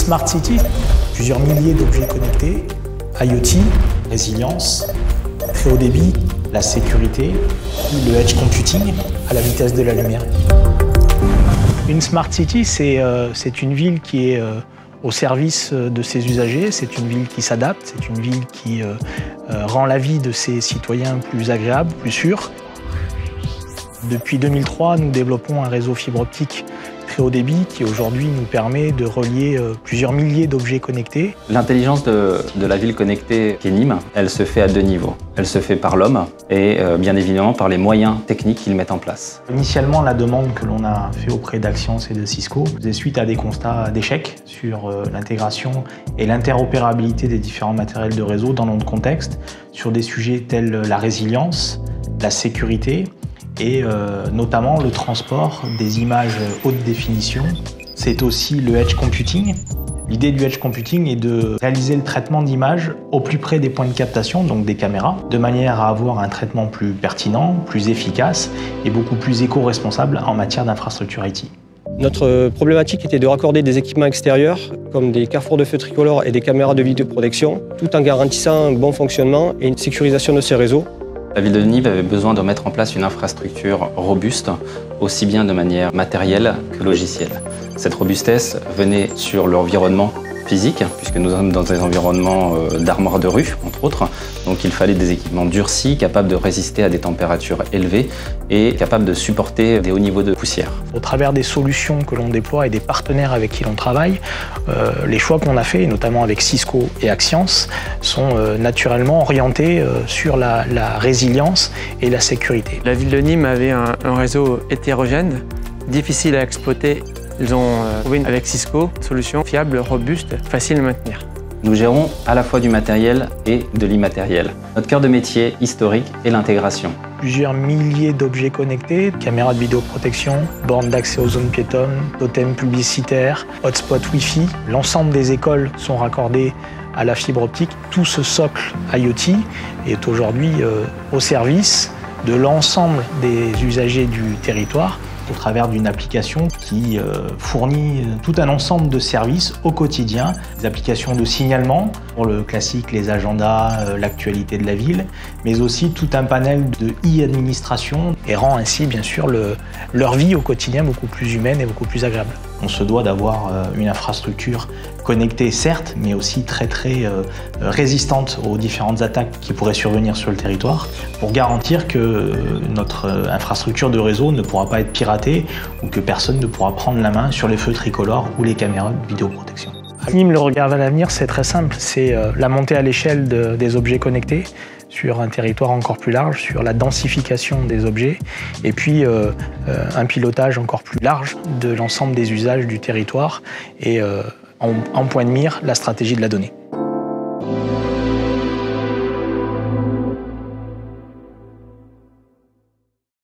Smart City, plusieurs milliers d'objets connectés, IoT, résilience, très haut débit, la sécurité, le edge computing à la vitesse de la lumière. Une Smart City, c'est une ville qui est au service de ses usagers, c'est une ville qui s'adapte, c'est une ville qui rend la vie de ses citoyens plus agréable, plus sûre. Depuis 2003, nous développons un réseau fibre optique très haut débit qui aujourd'hui nous permet de relier plusieurs milliers d'objets connectés. L'intelligence de la ville connectée qu'est Nîmes, elle se fait à deux niveaux. Elle se fait par l'homme et bien évidemment par les moyens techniques qu'ils mettent en place. Initialement, la demande que l'on a fait auprès d'Axians et de Cisco faisait suite à des constats d'échec sur l'intégration et l'interopérabilité des différents matériels de réseau dans notre contexte, sur des sujets tels la résilience, la sécurité, et notamment le transport des images haute définition. C'est aussi le edge computing. L'idée du edge computing est de réaliser le traitement d'images au plus près des points de captation, donc des caméras, de manière à avoir un traitement plus pertinent, plus efficace et beaucoup plus éco-responsable en matière d'infrastructure IT. Notre problématique était de raccorder des équipements extérieurs, comme des carrefours de feu tricolores et des caméras de vidéoprotection, tout en garantissant un bon fonctionnement et une sécurisation de ces réseaux. La ville de Nîmes avait besoin de mettre en place une infrastructure robuste, aussi bien de manière matérielle que logicielle. Cette robustesse venait sur l'environnement physique, puisque nous sommes dans des environnements d'armoires de rue, entre autres. Donc il fallait des équipements durcis, capables de résister à des températures élevées et capables de supporter des hauts niveaux de poussière. Au travers des solutions que l'on déploie et des partenaires avec qui l'on travaille, les choix qu'on a faits, notamment avec Cisco et Axians, sont naturellement orientés sur la résilience et la sécurité. La ville de Nîmes avait un réseau hétérogène, difficile à exploiter. Ils ont trouvé avec Cisco une solution fiable, robuste, facile à maintenir. Nous gérons à la fois du matériel et de l'immatériel. Notre cœur de métier historique est l'intégration. Plusieurs milliers d'objets connectés, caméras de vidéoprotection, bornes d'accès aux zones piétonnes, totems publicitaires, hotspots Wi-Fi. L'ensemble des écoles sont raccordées à la fibre optique. Tout ce socle IoT est aujourd'hui au service de l'ensemble des usagers du territoire, au travers d'une application qui fournit tout un ensemble de services au quotidien, des applications de signalement pour le classique, les agendas, l'actualité de la ville, mais aussi tout un panel de e-administration et rend ainsi bien sûr leur vie au quotidien beaucoup plus humaine et beaucoup plus agréable. On se doit d'avoir une infrastructure connectée certes, mais aussi très résistante aux différentes attaques qui pourraient survenir sur le territoire, pour garantir que notre infrastructure de réseau ne pourra pas être piratée ou que personne ne pourra prendre la main sur les feux tricolores ou les caméras de vidéoprotection. À Nîmes, le regard vers l'avenir, c'est très simple, c'est la montée à l'échelle des objets connectés sur un territoire encore plus large, sur la densification des objets, et puis un pilotage encore plus large de l'ensemble des usages du territoire et en point de mire la stratégie de la donnée.